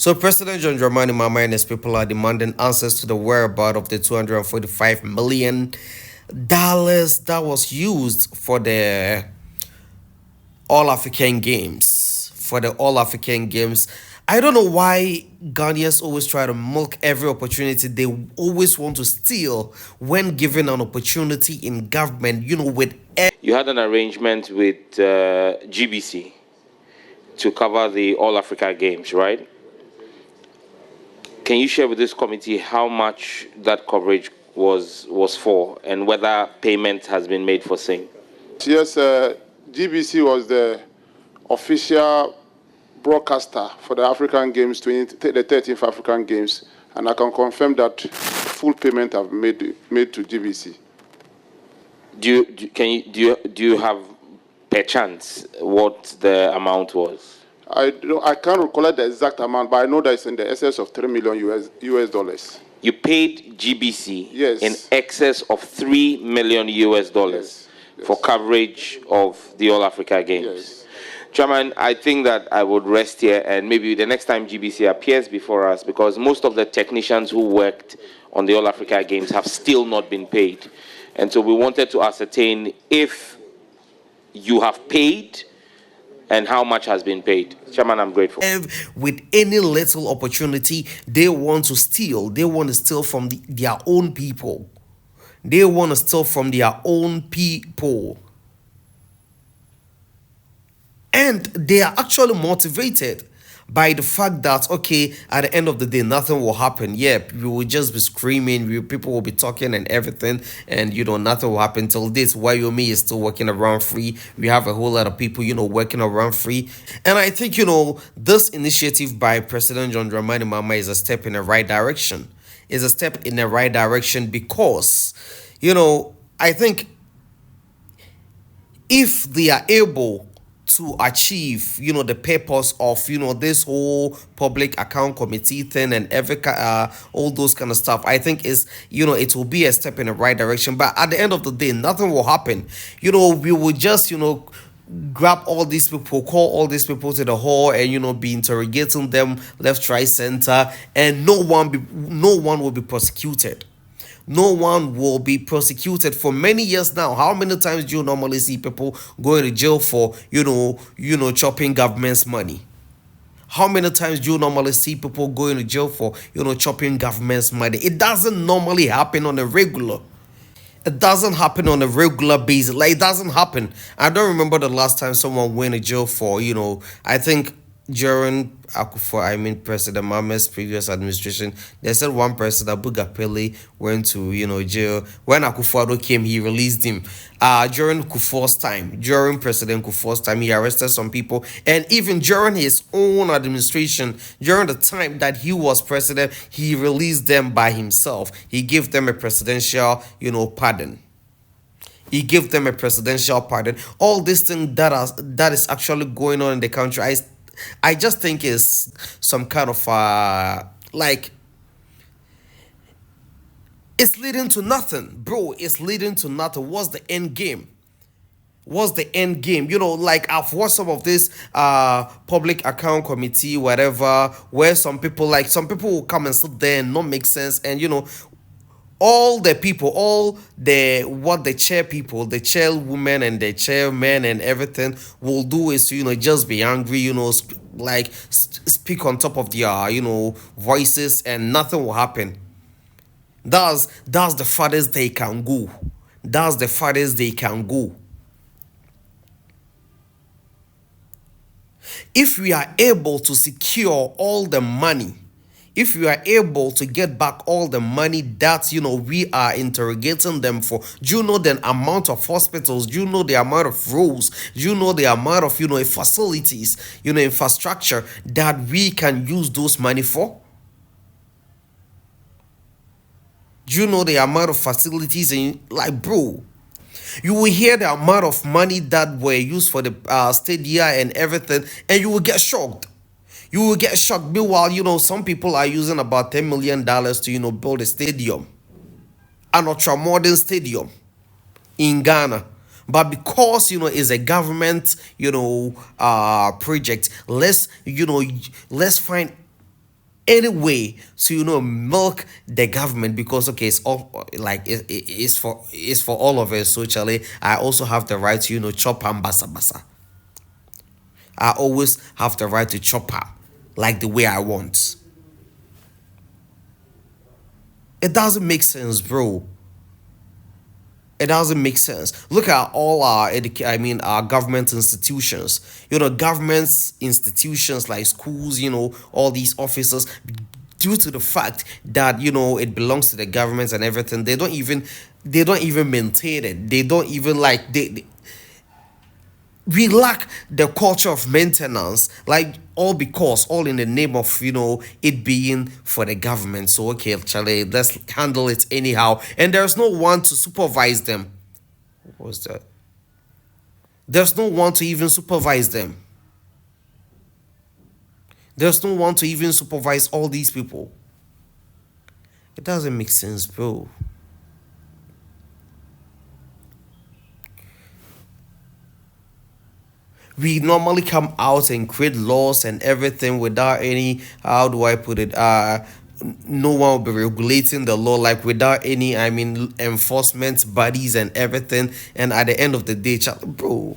So President John Dramani Mahama and his people are demanding answers to the whereabouts of the $245 million that was used for the All African Games. For the All African Games. I don't know why Ghanaians always try to milk every opportunity. They always want to steal when given an opportunity in government, with. You had an arrangement with GBC to cover the All Africa Games, right? Can you share with this committee how much that coverage was for and whether payment has been made for same? Yes, GBC was the official broadcaster for the African Games, the 13th African Games, and I can confirm that full payment have made to GBC. Do you have per chance what the amount was? I can't recall the exact amount, but I know that it's in the excess of $3 million US dollars. You paid GBC yes. in excess of $3 million US dollars for coverage of the All Africa Games. Yes. Chairman, I think that I would rest here and maybe the next time GBC appears before us, because most of the technicians who worked on the All Africa Games have still not been paid. And so we wanted to ascertain if you have paid and how much has been paid. Chairman, I'm grateful. With any little opportunity, they want to steal. They want to steal from their own people. They want to steal from their own people. And they are actually motivated by the fact that, okay, at the end of the day, nothing will happen. Yeah, we will just be screaming, people will be talking and everything, and, nothing will happen till this. Wyoming is still working around free. We have a whole lot of people, working around free. And I think, this initiative by President John Dramani Mahama is a step in the right direction. Is a step in the right direction because, I think if they are able to achieve, the purpose of, this whole public account committee thing and all those kind of stuff, I think it will be a step in the right direction. But at the end of the day, nothing will happen. We will just, grab all these people, call all these people to the hall and, be interrogating them left, right, center, and no one will be prosecuted. No one will be prosecuted for many years now. How many times do you normally see people going to jail for, chopping government's money? How many times do you normally see people going to jail for, chopping government's money? It doesn't normally happen on a regular. It doesn't happen on a regular basis. Like, it doesn't happen. I don't remember the last time someone went to jail for, I think during President Mahama's previous administration, they said one person, Abu Gapele, went to, jail. When Akufo-Addo came, he released him. During President Kufuor's time, he arrested some people. And even during his own administration, during the time that he was president, he released them by himself. He gave them a presidential, pardon. He gave them a presidential pardon. All this thing that is actually going on in the country, I just think is some kind of it's leading to nothing, bro. It's leading to nothing. What's the end game? What's the end game? I've watched some of this public account committee, whatever, where some people will come and sit there and not make sense, and all the people, the chair people, the chairwomen and the chairmen and everything will do is to, just be angry, speak on top of their, voices, and nothing will happen. That's the farthest they can go. That's the farthest they can go. If we are able to secure all the money, if we are able to get back all the money that, we are interrogating them for, do you know the amount of hospitals? Do you know the amount of roads? Do you know the amount of, facilities, infrastructure that we can use those money for? Do you know the amount of facilities bro? You will hear the amount of money that were used for the stadia and everything, and you will get shocked. You will get shocked. Meanwhile, some people are using about $10 million to, build a stadium, an ultra-modern stadium in Ghana. But because, it's a government, project, let's find any way to milk the government, because okay, it's all like it's for all of us. So Charlie, I also have the right to chop and basa basa. I always have the right to chop her like the way I want. It doesn't make sense, bro. It doesn't make sense. Look at all our our government institutions. Government institutions like schools, all these offices, due to the fact that it belongs to the government and everything, they don't even maintain it. They don't even like they we lack the culture of maintenance, like all in the name of it being for the government. So okay, Charlie, let's handle it anyhow, and there's no one to supervise them. What was that? There's no one to even supervise them. There's no one to even supervise all these people. It doesn't make sense, bro. We normally come out and create laws and everything without any, how do I put it, no one will be regulating the law, like without any enforcement bodies and everything. And at the end of the day, bro,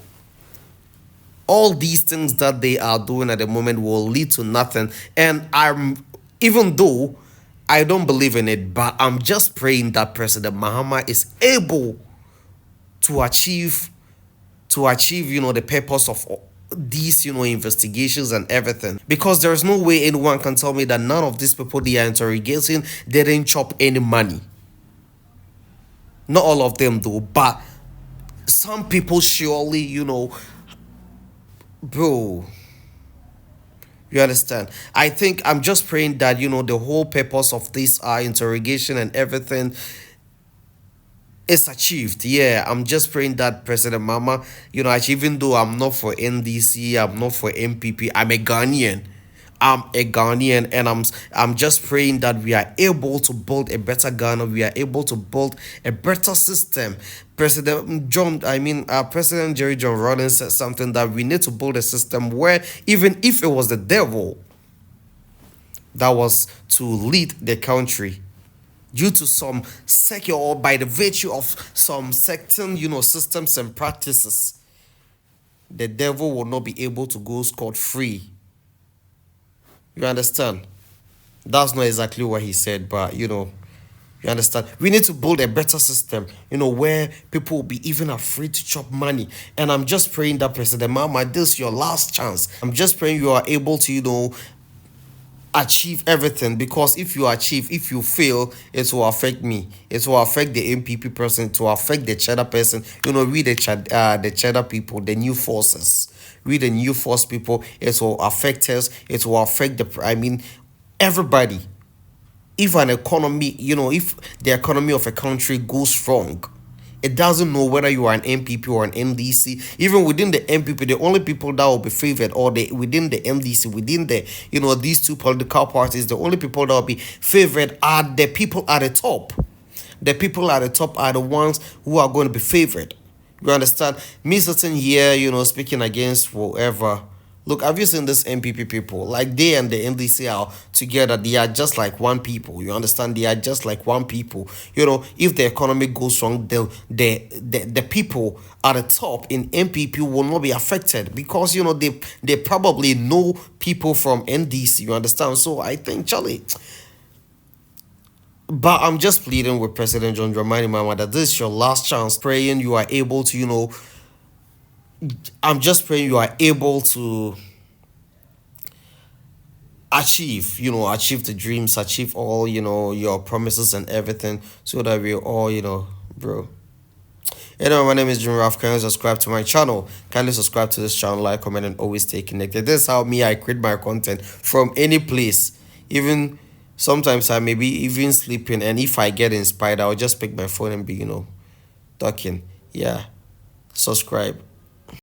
all these things that they are doing at the moment will lead to nothing. And I'm, even though I don't believe in it, but I'm just praying that President Mahama is able to achieve the purpose of these investigations and everything, because there's no way anyone can tell me that none of these people they are interrogating didn't chop any money. Not all of them do, but some people surely, bro. You understand? I think I'm just praying that the whole purpose of this interrogation and everything is achieved. Yeah, I'm just praying that President Mama, even though I'm not for NDC, I'm not for MPP, I'm a Ghanaian. I'm a Ghanaian, and I'm just praying that we are able to build a better Ghana. We are able to build a better system. President Jerry John Rawlings said something that we need to build a system where even if it was the devil that was to lead the country, due to some secular, or by the virtue of some certain systems and practices, the devil will not be able to go scot free. You understand? That's not exactly what he said, but you understand? We need to build a better system, where people will be even afraid to chop money. And I'm just praying that President Mama, this is your last chance. I'm just praying you are able to, achieve everything, because if you fail, it will affect me, it will affect the MPP person, it will affect the cheddar person, we the cheddar people, the new forces, we the new force people, it will affect us, it will affect everybody. If an economy, if the economy of a country goes wrong, it doesn't know whether you are an MPP or an MDC. Even within the MPP, the only people that will be favored, or within the MDC, within the these two political parties, the only people that will be favored are the people at the top. The people at the top are the ones who are going to be favored. You understand? Me sitting here, speaking against whoever. Look, have you seen this MPP people? Like they and the NDC are together. They are just like one people. You understand? They are just like one people. If the economy goes wrong, the people at the top in MPP will not be affected, because they probably know people from NDC. You understand? So I think, Charlie. But I'm just pleading with President John Dramani Mahama that this is your last chance. Praying you are able to, I'm just praying you are able to achieve the dreams, achieve all, your promises and everything, so that we all, bro. Anyway, my name is Jim Ralph. Kindly subscribe to my channel. Kindly subscribe to this channel, like, comment, and always stay connected. This is how I create my content from any place. Even sometimes I may be even sleeping, and if I get inspired, I'll just pick my phone and be, talking. Yeah. Subscribe.